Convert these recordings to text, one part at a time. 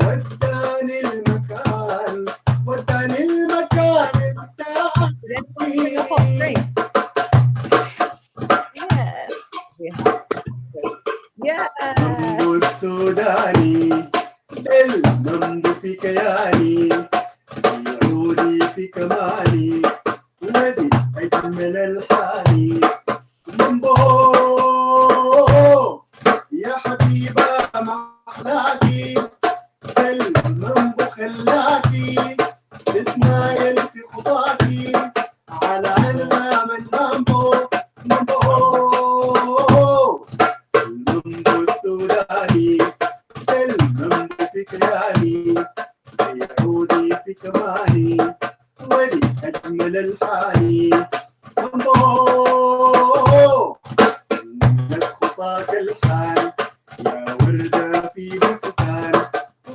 وداني المكان وداني المكان Did anyone bring a hot drink? Yeah. Yeah. المنبو السوداني المنبو في كياني في عودي في كماني ودي أجمل الحاني المنبو يا حبيبة محلاكي المنبو خلاكي تتمايل في خطاكي على علام المنبو المنبو السوداني المنبو في كياني يعودي في كماني ولي أجمل الحاني منبو لك خطاك الحان يا وردة في بستان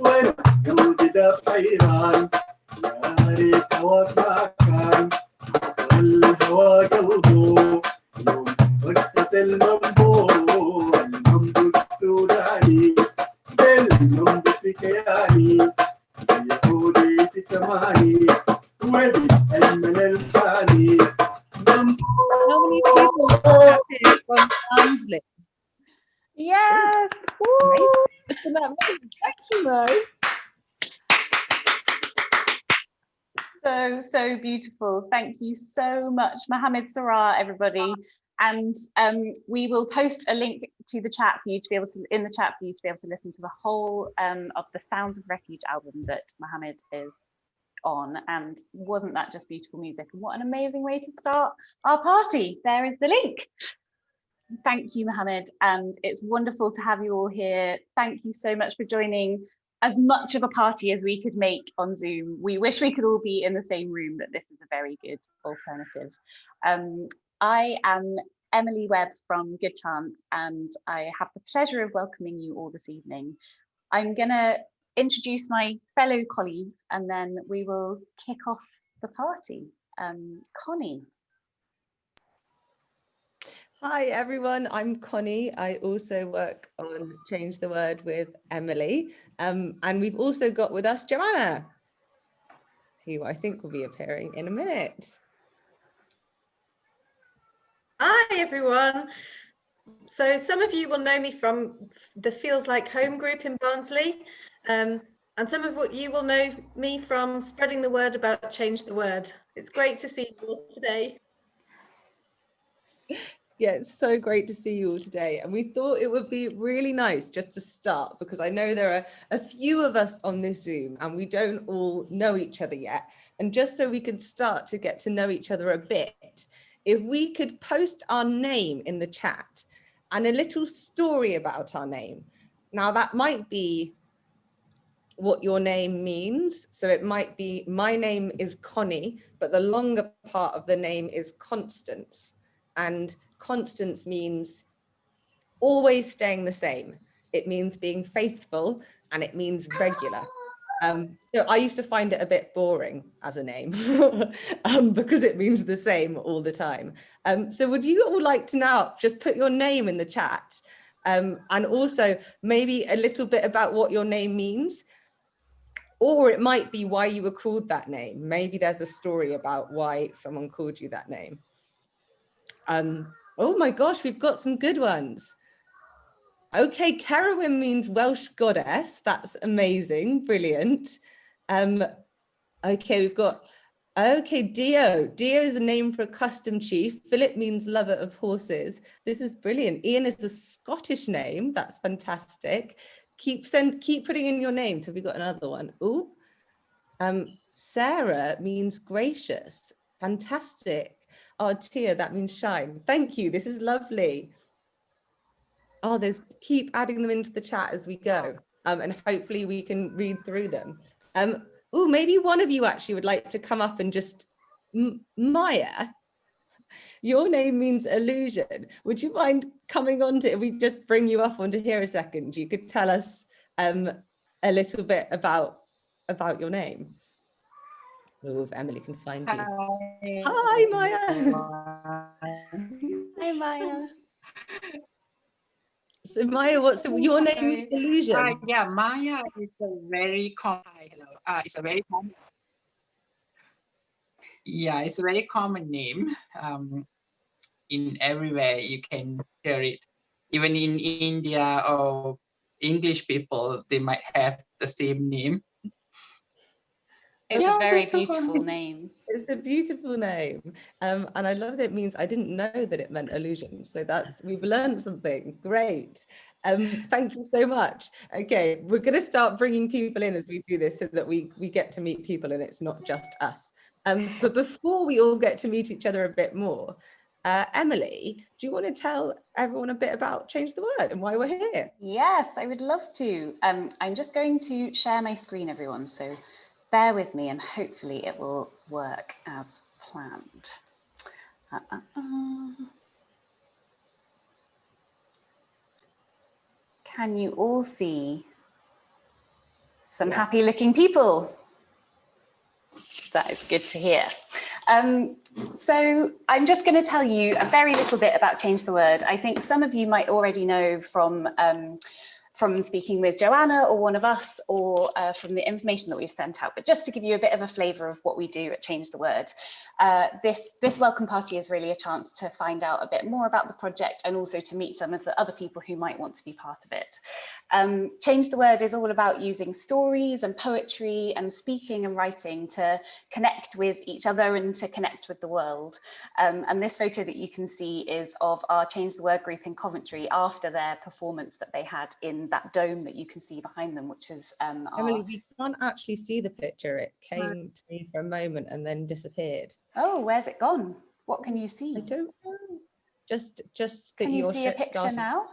وانا جودة بحيران يا ريت هواك ما كان وصل الهوى قلبه يوم رقصة المنبو المنبو السوداني المنبو في كياني يعودي في كماني ودي أجمل الحاني منبو. How many people are here from Barnsley? Yes. Isn't that amazing? Thank you, Mo. So beautiful. Thank you so much, Mohammed Sarrar, everybody. And we will post a link to the chat for you to be able to listen to the whole of the Sounds of Refuge album that Mohammed is on. And wasn't that just beautiful music? And what an amazing way to start our party. There is the link. Thank you, Mohammed, and it's wonderful to have you all here. Thank you so much for joining as much of a party as we could make on Zoom. We wish we could all be in the same room, but this is a very good alternative. I am Emily Webb from Good Chance, and I have the pleasure of welcoming you all this evening. I'm gonna introduce my fellow colleagues and then we will kick off the party. Connie. Hi everyone, I'm Connie. I also work on Change the Word with Emily. And we've also got with us Joanna, who I think will be appearing in a minute. Hi everyone. So some of you will know me from the Feels Like Home group in Barnsley. And some of you will know me from spreading the word about Change the Word. It's great to see you all today. Yeah, it's so great to see you all today. And we thought it would be really nice just to start, because I know there are a few of us on this Zoom and we don't all know each other yet. And just so we could start to get to know each other a bit, if we could post our name in the chat and a little story about our name. Now that might be what your name means. So it might be, my name is Connie, but the longer part of the name is Constance. And Constance means always staying the same. It means being faithful and it means regular. So I used to find it a bit boring as a name because it means the same all the time. So would you all like to now just put your name in the chat and also maybe a little bit about what your name means? Or it might be why you were called that name. Maybe there's a story about why someone called you that name. Oh my gosh, we've got some good ones. Okay, Cerwyn means Welsh goddess. That's amazing, brilliant. Okay, we've got, okay, Dio. Dio is a name for a custom chief. Philip means lover of horses. This is brilliant. Ian is a Scottish name. That's fantastic. Keep putting in your names. Have we got another one? Oh, Sarah means gracious. Fantastic. Oh, Tia, that means shine. Thank you. This is lovely. Oh, keep adding them into the chat as we go. And hopefully we can read through them. Oh, maybe one of you actually would like to come up and just, Maya, your name means illusion. Would you mind coming on to, if we just bring you up onto here a second, you could tell us a little bit about your name. Oh, if Emily can find you. Hi, Maya. Hi, Maya. So Maya, what's your name is Illusion? Yeah, Maya is a very common. Hello. It's a very common. Yeah, it's a very common name. In everywhere you can hear it. Even in India or English people, they might have the same name. It's Yeah, a very that's so beautiful funny. name. It's a beautiful name. And I love that it means I didn't know that it meant illusion. So we've learned something. Great. Thank you so much. Okay, we're going to start bringing people in as we do this so that we get to meet people and it's not just us. But before we all get to meet each other a bit more, Emily, do you want to tell everyone a bit about Change the Word and why we're here? Yes, I would love to. I'm just going to share my screen, everyone. So bear with me and hopefully it will work as planned. Can you all see some happy looking people? That is good to hear. So I'm just going to tell you a very little bit about Change the Word. I think some of you might already know from speaking with Joanna or one of us, or from the information that we've sent out, but just to give you a bit of a flavour of what we do at Change the Word. This welcome party is really a chance to find out a bit more about the project and also to meet some of the other people who might want to be part of it. Change the Word is all about using stories and poetry and speaking and writing to connect with each other and to connect with the world. And this photo that you can see is of our Change the Word group in Coventry after their performance that they had in that dome that you can see behind them, which is Emily, we can't actually see the picture. It came to me for a moment and then disappeared. Oh, where's it gone? What can you see? I don't know. Just that can you your see a ship picture started. now?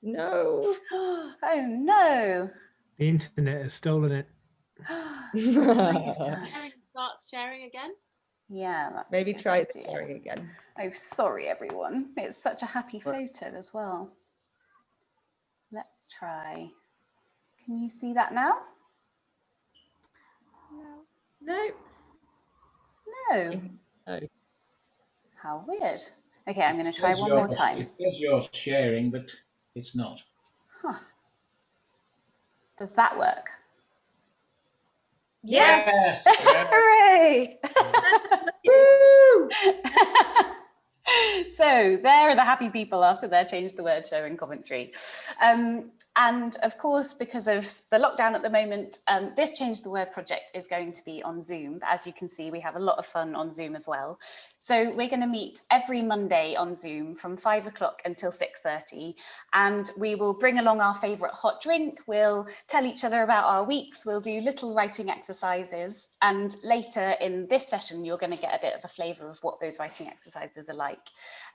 No. Oh no. The internet has stolen it. Starts sharing again. Yeah, that's Maybe a good try idea. sharing again. Oh, sorry everyone. It's such a happy photo as well. Let's try. Can you see that now? No. No. No. How weird. Okay, I'm going to try one more time. It says you're sharing, but it's not. Huh. Does that work? Yes. Hooray! Woo! So there are the happy people after their Change the Word show in Coventry. And of course, because of the lockdown at the moment, this Change the Word project is going to be on Zoom. But as you can see, we have a lot of fun on Zoom as well. So we're going to meet every Monday on Zoom from 5 o'clock until 6:30. And we will bring along our favourite hot drink. We'll tell each other about our weeks. We'll do little writing exercises. And later in this session, you're going to get a bit of a flavour of what those writing exercises are like.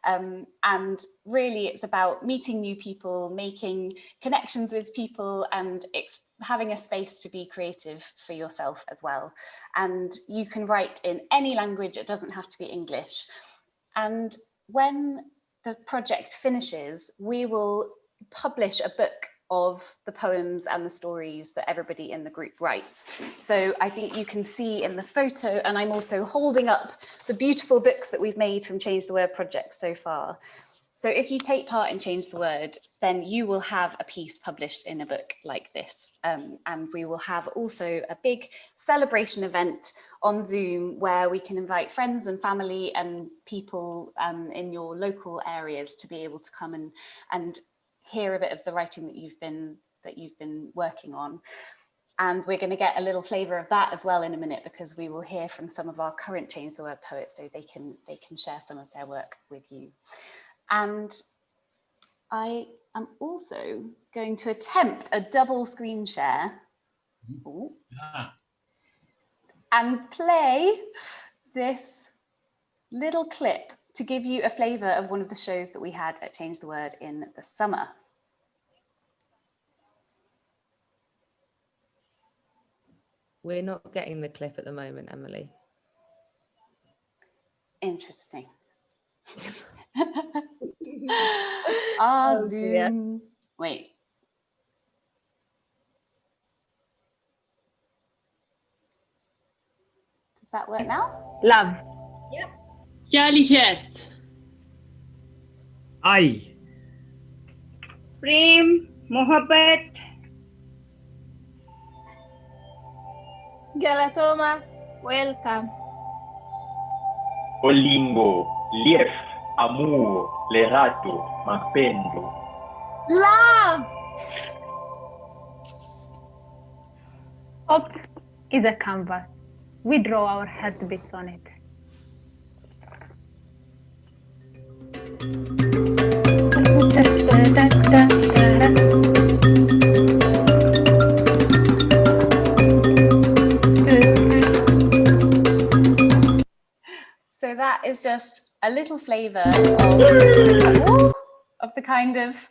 And really, it's about meeting new people, making connections with people, and having a space to be creative for yourself as well. And you can write in any language, it doesn't have to be English. And when the project finishes, we will publish a book of the poems and the stories that everybody in the group writes. So I think you can see in the photo, and I'm also holding up the beautiful books that we've made from Change the Word project so far. So if you take part in Change the Word, then you will have a piece published in a book like this. And we will have also a big celebration event on Zoom where we can invite friends and family and people in your local areas to be able to come and hear a bit of the writing that you've been working on. And we're going to get a little flavour of that as well in a minute, because we will hear from some of our current Change the Word poets, so they can share some of their work with you. And I am also going to attempt a double screen share. Ooh. And play this little clip to give you a flavour of one of the shows that we had at Change the Word in the summer. We're not getting the clip at the moment, Emily. Interesting. Oh, Zoom. dear. Wait. Does that work now? Love. Kärlighet. Aj. Prem, Mohabbat, Galatoma, welcome. Olingo, lief, amour, lerato, mapendo. Love! Hope is a canvas. We draw our heartbeats on it. So that is just a little flavour of the kind of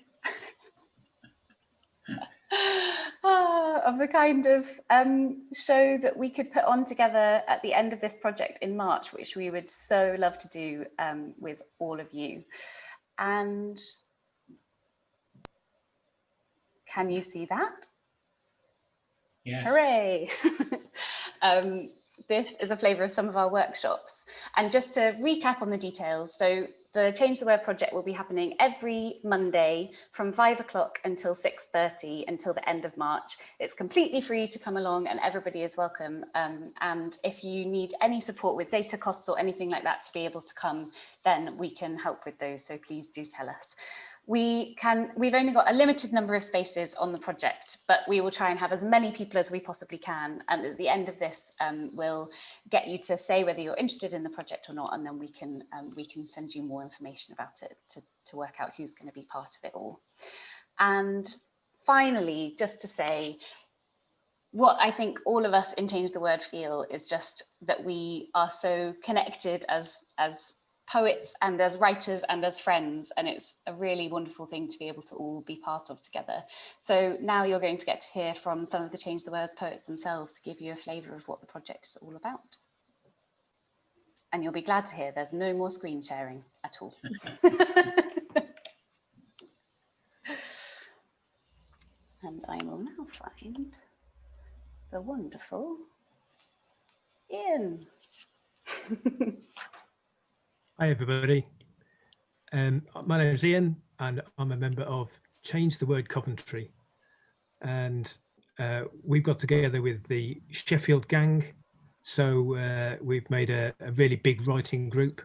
show that we could put on together at the end of this project in March, which we would so love to do with all of you. And can you see that? Yes. Hooray! This is a flavour of some of our workshops. And just to recap on the details, so the Change the Word project will be happening every Monday from 5 o'clock until 6:30 until the end of March. It's completely free to come along and everybody is welcome. And if you need any support with data costs or anything like that to be able to come, then we can help with those. So please do tell us. We've only got a limited number of spaces on the project, but we will try and have as many people as we possibly can. And at the end of this, we'll get you to say whether you're interested in the project or not, and then we can send you more information about it to work out who's going to be part of it all. And finally, just to say, what I think all of us in Change the Word feel is just that we are so connected as poets and as writers and as friends, and it's a really wonderful thing to be able to all be part of together. So now you're going to get to hear from some of the Change the Word poets themselves to give you a flavour of what the project is all about. And you'll be glad to hear there's no more screen sharing at all. And I will now find the wonderful Ian. Hi everybody, my name is Ian and I'm a member of Change the Word Coventry, and we've got together with the Sheffield gang, so we've made a really big writing group.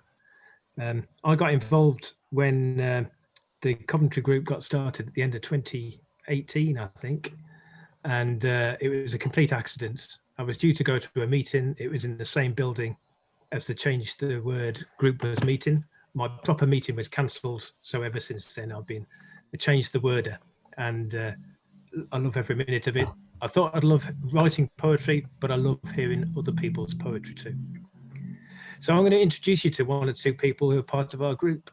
I got involved when the Coventry group got started at the end of 2018, I think, and it was a complete accident. I was due to go to a meeting, it was in the same building as the Change the Word group was meeting. My proper meeting was cancelled, so ever since then I've been a Change the Worder, and I love every minute of it. I thought I'd love writing poetry, but I love hearing other people's poetry too. So I'm going to introduce you to one or two people who are part of our group.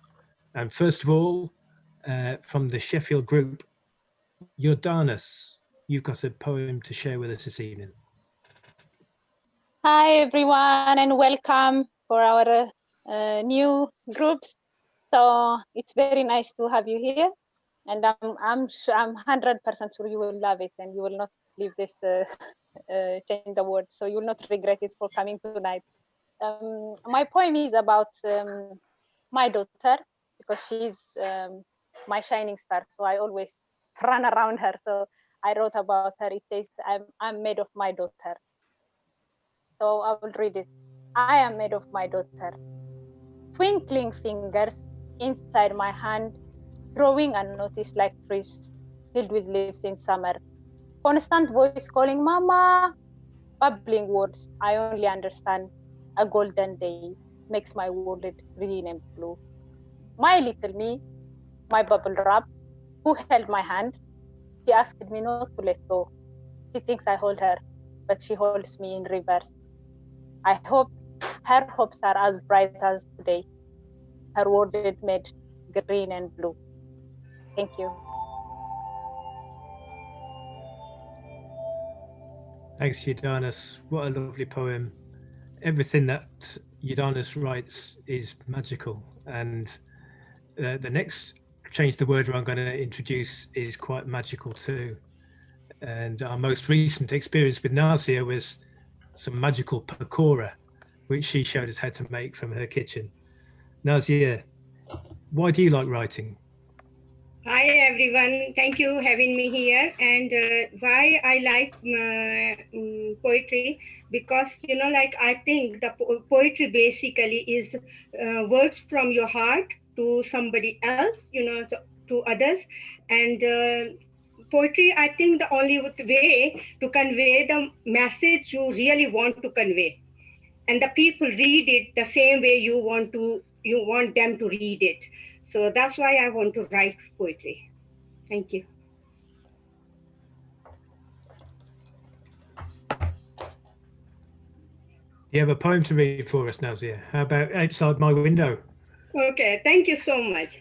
And first of all, from the Sheffield group, Jordanus, you've got a poem to share with us this evening. Hi everyone, and welcome for our new groups. So it's very nice to have you here, and I'm 100% sure you will love it and you will not leave this Change the Word, so you will not regret it for coming tonight. My poem is about my daughter, because she's my shining star, so I always run around her. So I wrote about her. It says, I'm made of my daughter. So I will read it. I am made of my daughter. Twinkling fingers inside my hand, growing unnoticed like trees filled with leaves in summer. Constant voice calling mama, bubbling words I only understand. A golden day makes my world green and blue. My little me, my bubble wrap, who held my hand, she asked me not to let go. She thinks I hold her, but she holds me in reverse. I hope her hopes are as bright as today. Her world is made green and blue. Thank you. Thanks, Jordanus. What a lovely poem. Everything that Jordanus writes is magical, and the next Change the Word I'm going to introduce is quite magical too. And our most recent experience with Nazia was some magical pakora, which she showed us how to make from her kitchen. Nazia, why do you like writing? Hi everyone, thank you having me here. And why I like poetry, because like I think the poetry basically is words from your heart to somebody else, to others. And poetry, I think the only way to convey the message you really want to convey, and the people read it the same way you want them to read it. So that's why I want to write poetry. Thank you. Do you have a poem to read for us, Nazia? How about Outside My Window? Okay, thank you so much.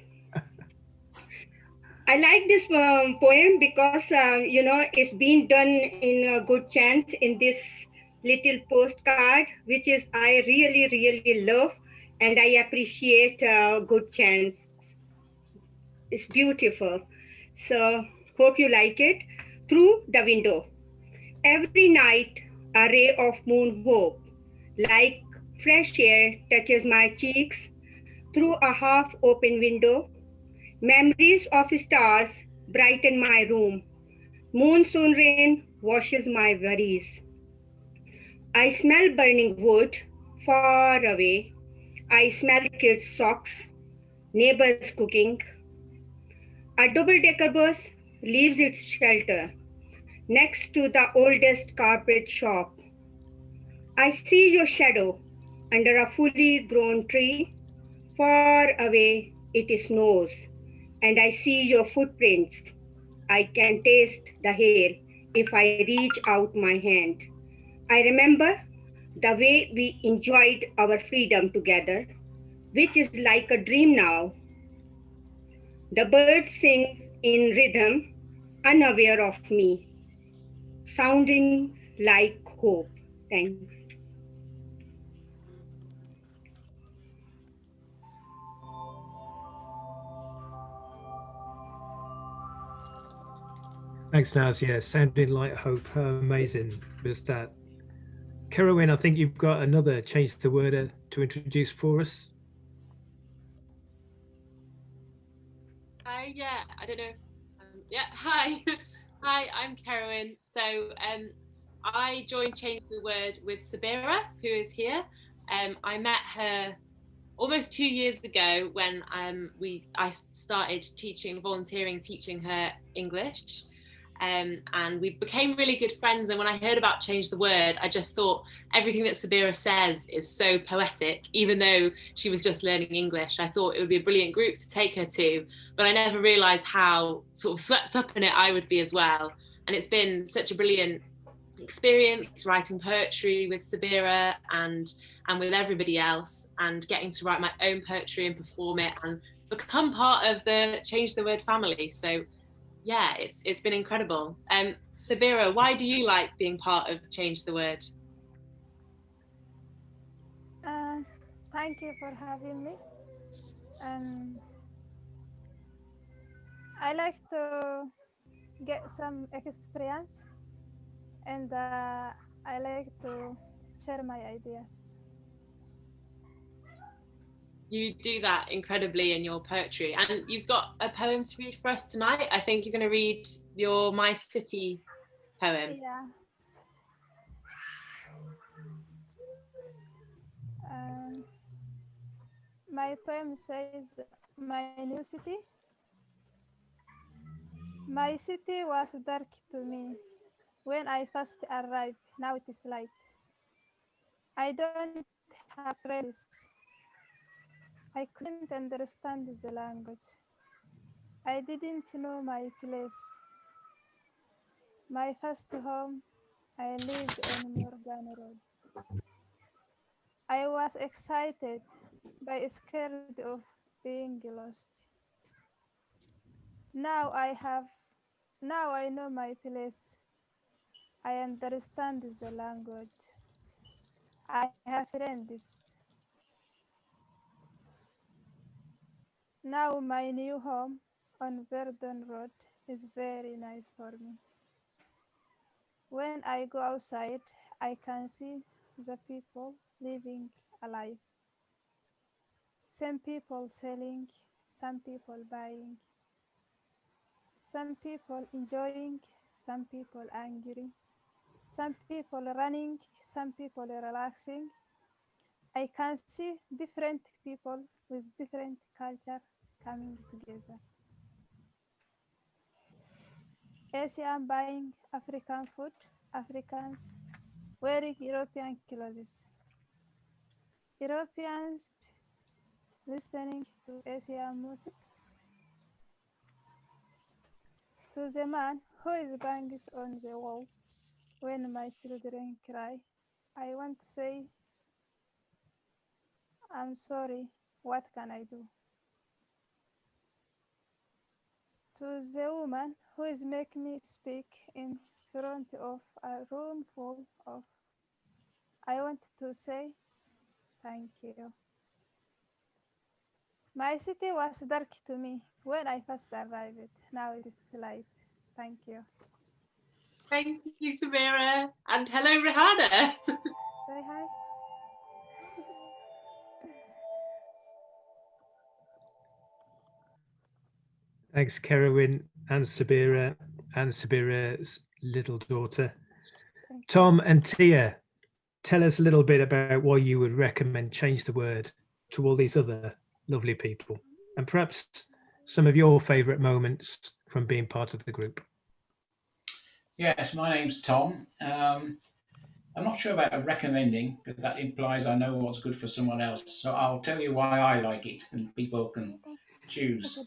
I like this poem because it's been done in a good chance in this little postcard, which is I really love, and I appreciate good chance. It's beautiful. So hope you like it. Through the window, every night a ray of moon hope, like fresh air, touches my cheeks. Through a half open window, memories of stars brighten my room. Monsoon rain washes my worries. I smell burning wood far away. I smell kids' socks, neighbors cooking. A double-decker bus leaves its shelter next to the oldest carpet shop. I see your shadow under a fully grown tree. Far away it snows, and I see your footprints. I can taste the hair if I reach out my hand. I remember the way we enjoyed our freedom together, which is like a dream now. The bird sings in rhythm, unaware of me, sounding like hope. Thanks. Thanks, Nazia. Sounding like hope. How amazing was that? Kerwin, I think you've got another Change the Word to introduce for us. Yeah, I don't know. Yeah, hi. Hi, I'm Kerwin. So I joined Change the Word with Sabira, who is here. I met her almost 2 years ago when I started volunteering, teaching her English. And we became really good friends. And when I heard about Change the Word, I just thought everything that Sabira says is so poetic, even though she was just learning English. I thought it would be a brilliant group to take her to, but I never realized how sort of swept up in it I would be as well. And it's been such a brilliant experience writing poetry with Sabira and with everybody else, and getting to write my own poetry and perform it and become part of the Change the Word family. So yeah, it's been incredible. Sabira, why do you like being part of Change the Word? Thank you for having me. I like to get some experience, and I like to share my ideas. You do that incredibly in your poetry, and you've got a poem to read for us tonight. I think you're going to read your My City poem. Yeah. My poem says, my new city. My city was dark to me when I first arrived. Now it is light. I don't have friends. I couldn't understand the language. I didn't know my place. My first home, I lived on Morgan Road. I was excited but scared of being lost. Now I know my place. I understand the language. I have friends. Now my new home on Verdon Road is very nice for me. When I go outside, I can see the people living a life. Some people selling, some people buying. Some people enjoying, some people angry, some people running, some people relaxing. I can see different people with different culture coming together. Asian buying African food, Africans wearing European clothes, Europeans listening to Asian music. To the man who is banging on the wall when my children cry, I want to say, I'm sorry, what can I do? To the woman who is making me speak in front of a room full of, I want to say, thank you. My city was dark to me when I first arrived. Now it is light. Thank you. Thank you, Samira. And hello, Rihanna. Say hi. Thanks, Kerwin and Sabira's little daughter. Tom and Tia, tell us a little bit about why you would recommend Change the Word to all these other lovely people, and perhaps some of your favourite moments from being part of the group. Yes, my name's Tom. I'm not sure about recommending, because that implies I know what's good for someone else. So I'll tell you why I like it, and people can choose.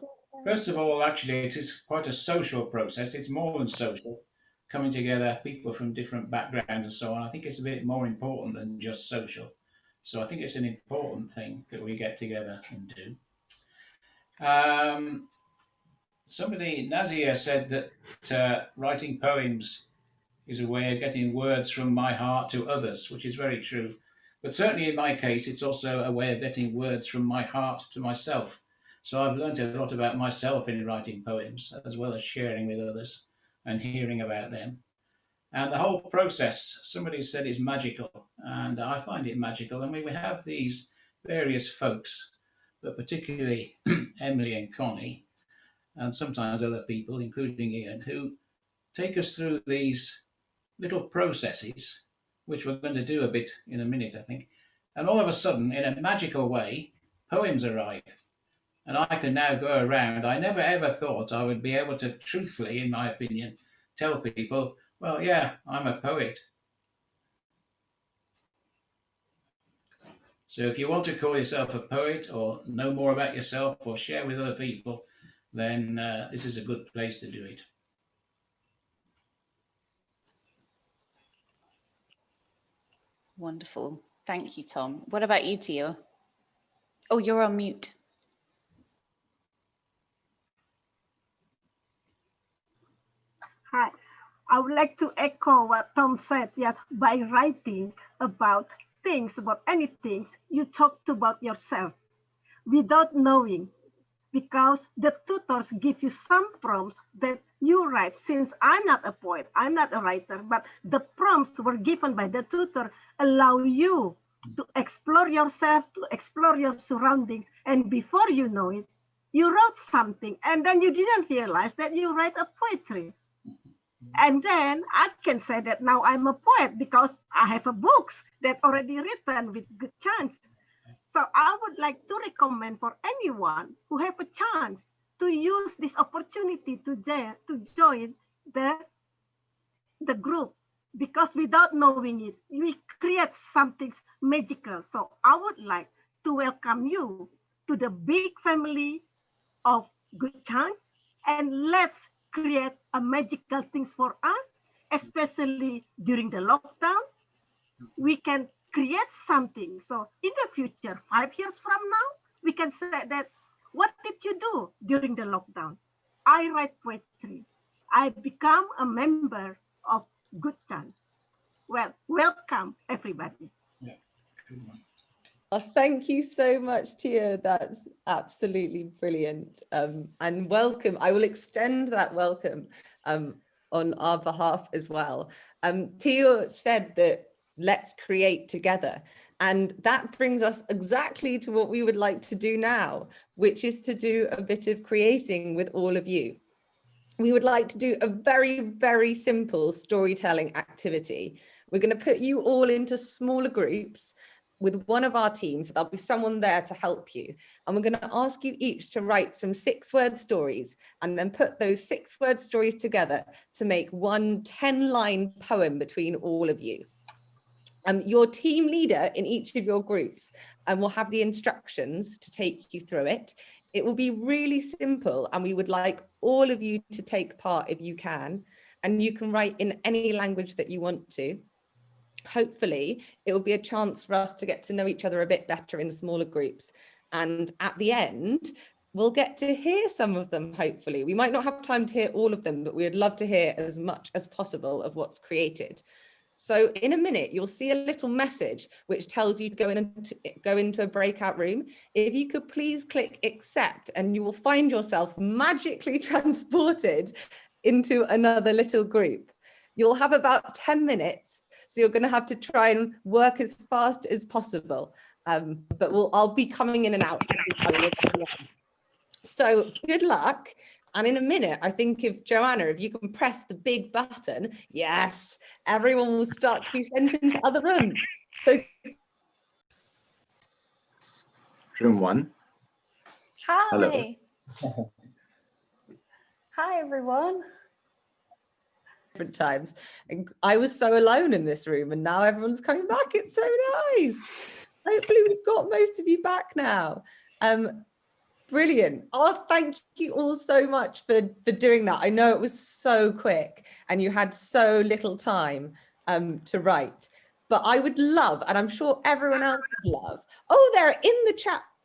First of all, actually, it is quite a social process. It's more than social, coming together, people from different backgrounds and so on. I think it's a bit more important than just social. So I think it's an important thing that we get together and do. Somebody, Nazia, said that writing poems is a way of getting words from my heart to others, which is very true. But certainly in my case, it's also a way of getting words from my heart to myself. So I've learned a lot about myself in writing poems, as well as sharing with others and hearing about them. And the whole process, somebody said, is magical, and I find it magical. I mean, we have these various folks, but particularly Emily and Connie, and sometimes other people, including Ian, who take us through these little processes, which we're going to do a bit in a minute, I think. And all of a sudden, in a magical way, poems arrive. And I can now go around. I never ever thought I would be able to truthfully, in my opinion, tell people, well, yeah, I'm a poet. So if you want to call yourself a poet or know more about yourself or share with other people, then this is a good place to do it. Wonderful. Thank you, Tom. What about you, Tia? Oh, you're on mute. Hi. I would like to echo what Tom said. Yes, by writing about things, about anything, you talk about yourself without knowing, because the tutors give you some prompts that you write. Since I'm not a poet, I'm not a writer, but the prompts were given by the tutor allow you to explore yourself, to explore your surroundings. And before you know it, you wrote something, and then you didn't realize that you write a poetry. And then I can say that now I'm a poet because I have a books that already written with good chance. So I would like to recommend for anyone who have a chance to use this opportunity to join the group, because without knowing it, we create something magical. So I would like to welcome you to the big family of Good Chance, and let's create a magical things for us, especially during the lockdown. We can create something. So in the future, 5 years from now, we can say that, what did you do during the lockdown? I write poetry. I become a member of Good Chance. Well, welcome everybody. Yeah, good one. Oh, thank you so much, Tia. That's absolutely brilliant. And welcome. I will extend that welcome on our behalf as well. Tia said that let's create together. And that brings us exactly to what we would like to do now, which is to do a bit of creating with all of you. we would like to do a very, very simple storytelling activity. We're going to put you all into smaller groups with one of our teams. There'll be someone there to help you. And we're going to ask you each to write some 6-word stories and then put those 6-word stories together to make one 10-line poem between all of you. Your team leader in each of your groups will have the instructions to take you through it. It will be really simple, and we would like all of you to take part if you can, and you can write in any language that you want to. Hopefully, it will be a chance for us to get to know each other a bit better in smaller groups. And at the end, we'll get to hear some of them, hopefully. We might not have time to hear all of them, but we would love to hear as much as possible of what's created. So in a minute, you'll see a little message which tells you to go into a breakout room. If you could please click accept, and you will find yourself magically transported into another little group. You'll have about 10 minutes. So you're going to have to try and work as fast as possible. But I'll be coming in and out. So good luck. And in a minute, I think if Joanna, if you can press the big button, yes, everyone will start to be sent into other rooms. So room 1. Hi. Hello. Hi, everyone. Different times. And I was so alone in this room, and now everyone's coming back. It's so nice. Hopefully we've got most of you back now. Brilliant. Oh, thank you all so much for doing that. I know it was so quick and you had so little time to write, but I would love, and I'm sure everyone else would love. Oh, they're in the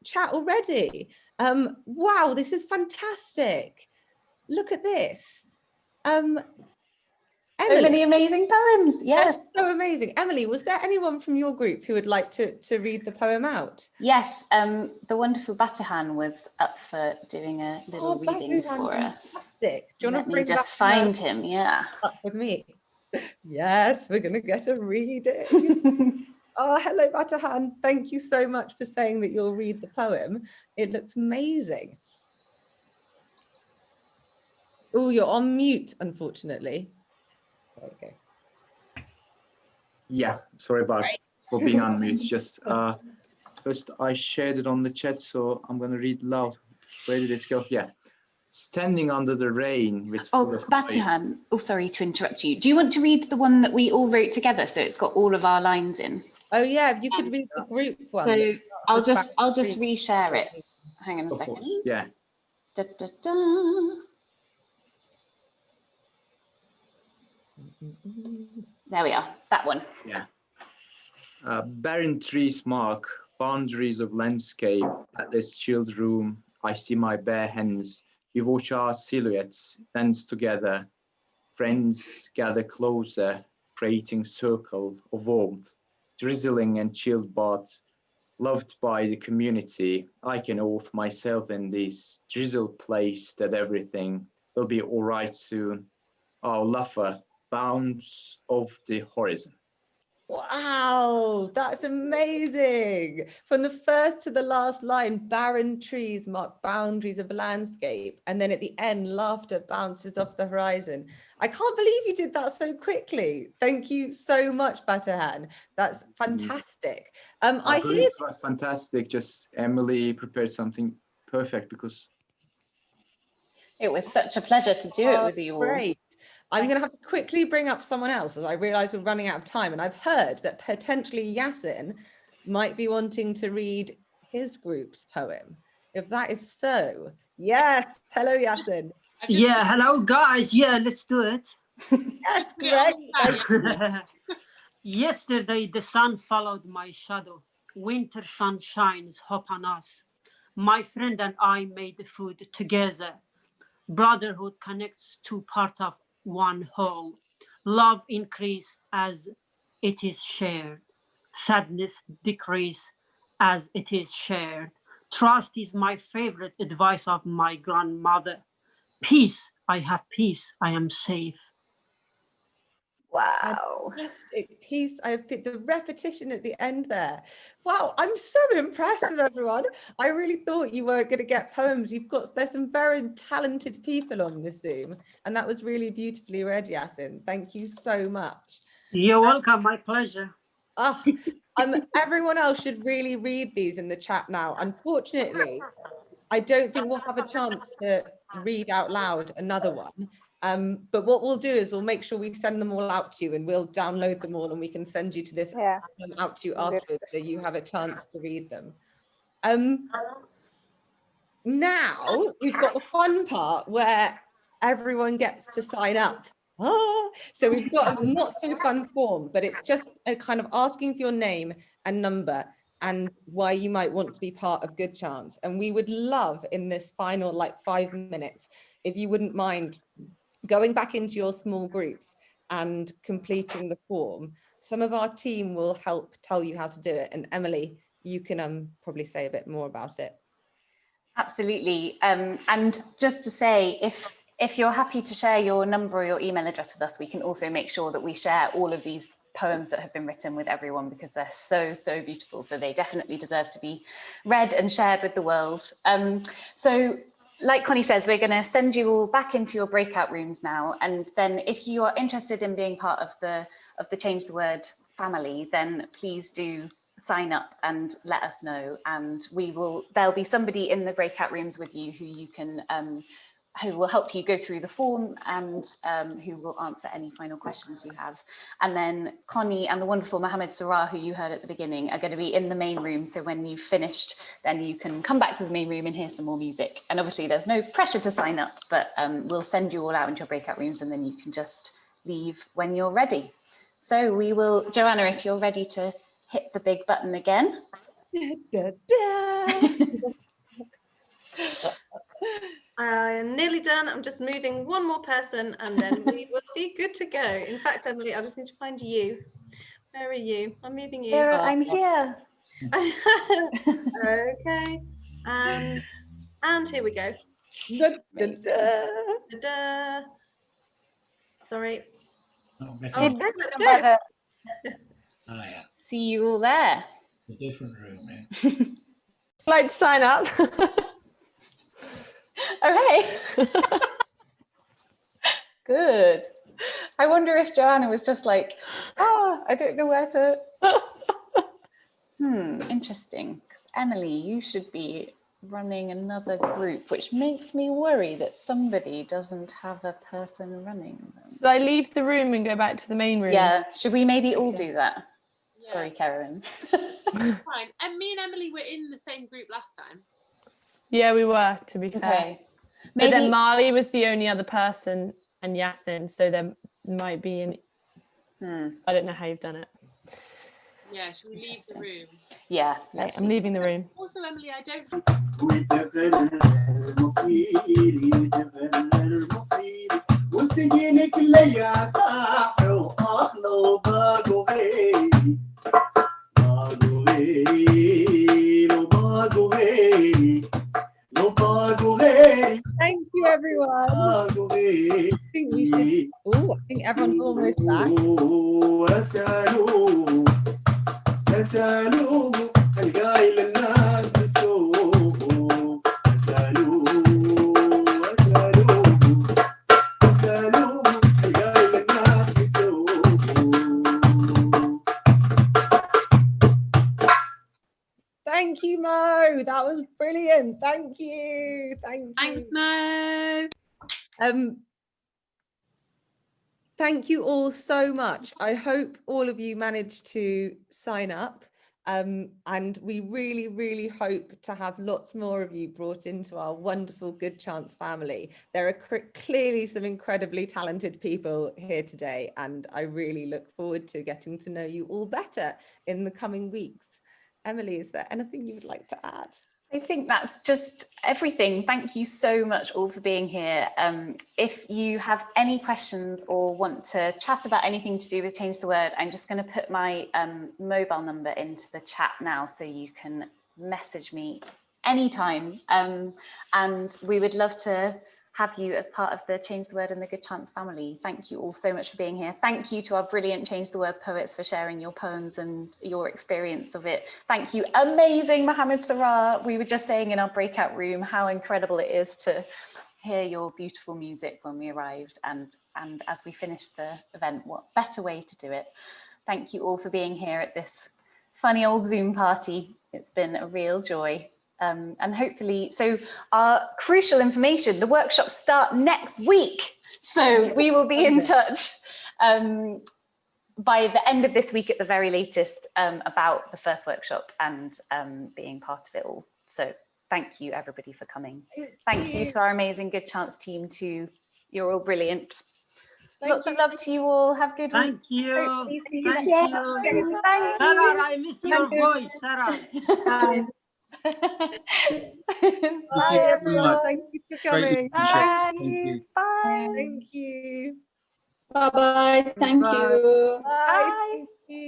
chat already. Wow, this is fantastic. Look at this. Emily, So many amazing poems. Yes. So amazing. Emily, was there anyone from your group who would like to read the poem out? Yes, the wonderful Batahan was up for doing a little reading Batahan, for us. Fantastic. Do you want to bring just Batahan find him? Yeah. up with me? Yes, we're going to get a reading. Oh, hello, Batahan. Thank you so much for saying that you'll read the poem. It looks amazing. Oh, you're on mute, unfortunately. Okay. Yeah, sorry about for being on mute. Just first I shared it on the chat, so I'm gonna read loud. Where did it go? Yeah. Standing under the rain with Batahan, oh, sorry to interrupt you. Do you want to read the one that we all wrote together, so it's got all of our lines in? Oh yeah, if you could read the group one. So I'll just reshare it. Hang on a second. Yeah. Da, da, da. There we are, that one. Yeah. Barren trees mark boundaries of landscape. At this chilled room, I see my bare hands. We watch our silhouettes dance together. Friends gather closer, creating circle of warmth. Drizzling and chilled, but loved by the community. I can oath myself in this drizzled place that everything will be all right soon. Our lover bounds off the horizon. Wow, that's amazing. From the first to the last line, barren trees mark boundaries of landscape. And then at the end, laughter bounces off the horizon. I can't believe you did that so quickly. Thank you so much, Batahan. That's fantastic. I hear it was fantastic. Just Emily prepared something perfect because it was such a pleasure to do it with you all. Great. I'm going to have to quickly bring up someone else as I realize we're running out of time. And I've heard that potentially Yasin might be wanting to read his group's poem. If that is so, yes. Hello, Yasin. Yeah, hello, guys. Yeah, let's do it. Yes, great. Yesterday, the sun followed my shadow. Winter sun shines upon us. My friend and I made the food together. Brotherhood connects two parts of one whole. Love increase as it is shared. Sadness decrease as it is shared. Trust is my favorite advice of my grandmother. Peace, I have peace, I am safe. Wow. Fantastic piece. I think the repetition at the end there. Wow, I'm so impressed with everyone. I really thought you weren't going to get poems. There's some very talented people on this Zoom, and that was really beautifully read, Yasin. Thank you so much. You're welcome, my pleasure. Everyone else should really read these in the chat now. Unfortunately, I don't think we'll have a chance to read out loud another one. But what we'll do is we'll make sure we send them all out to you, and we'll download them all, and we can send you to this out to you afterwards, so you have a chance to read them. Now we've got the fun part where everyone gets to sign up. So we've got a not so fun form, but it's just a kind of asking for your name and number and why you might want to be part of Good Chance. And we would love in this final 5 minutes, if you wouldn't mind going back into your small groups and completing the form. Some of our team will help tell you how to do it. And Emily, you can probably say a bit more about it. Absolutely. And just to say, if you're happy to share your number or your email address with us, we can also make sure that we share all of these poems that have been written with everyone, because they're so, so beautiful. So they definitely deserve to be read and shared with the world. So like Connie says, we're going to send you all back into your breakout rooms now. And then if you are interested in being part of the Change the Word family, then please do sign up and let us know. And there'll be somebody in the breakout rooms with you who you can who will help you go through the form and who will answer any final questions you have. And then Connie and the wonderful Mohammed Sarah, who you heard at the beginning, are going to be in the main room. So when you've finished, then you can come back to the main room and hear some more music. And obviously there's no pressure to sign up, but we'll send you all out into your breakout rooms, and then you can just leave when you're ready. So we will, Joanna, if you're ready to hit the big button again. I am nearly done. I'm just moving one more person and then we will be good to go. In fact, Emily, I just need to find you. Where are you? I'm moving you. Sarah, I'm here. Okay. And here we go. Sorry. Let's go. Yeah. See you all there. A different room, yeah. Like to sign up. Okay. Good. I wonder if Joanna was just like, I don't know where to. Interesting. Because Emily, you should be running another group, which makes me worry that somebody doesn't have a person running them. Should I leave the room and go back to the main room? Yeah. Should we maybe all do that? Yeah. Sorry, Karen. Fine. And me and Emily were in the same group last time. Yeah, we were, to be fair. Okay. But then Marley was the only other person and Yasin, so there might be an... I don't know how you've done it. Yeah, should we leave the room? Yeah, I'm leaving the room. Also, Emily, I don't... Thank you, everyone. I think everyone's almost back. Thank you, Mo. That was brilliant. Thank you. Thanks, Mo. Thank you all so much. I hope all of you managed to sign up. And we really, really hope to have lots more of you brought into our wonderful Good Chance family. There are clearly some incredibly talented people here today, and I really look forward to getting to know you all better in the coming weeks. Emily, is there anything you would like to add? I think that's just everything. Thank you so much all for being here. If you have any questions or want to chat about anything to do with Change the Word, I'm just going to put my mobile number into the chat now so you can message me anytime. And we would love to have you as part of the Change the Word and the Good Chance family. Thank you all so much for being here. Thank you to our brilliant Change the Word poets for sharing your poems and your experience of it. Thank you, amazing Mohammed Sarah. We were just saying in our breakout room how incredible it is to hear your beautiful music when we arrived, and as we finished the event, what better way to do it. Thank you all for being here at this funny old Zoom party. It's been a real joy. And hopefully, so our crucial information, the workshops start next week. So we will be in touch by the end of this week at the very latest about the first workshop and being part of it all. So thank you everybody for coming. Thank you to our amazing Good Chance team too. You're all brilliant. Lots of love to you all. Have a good week. Thank you. Hopefully see you Thank next you. time. Thank you. Sarah, I missed your voice, Sarah. Bye everyone. Thank you for coming. Bye. Thank you. Bye. Thank you. Bye bye. Thank you. Bye. Thank you.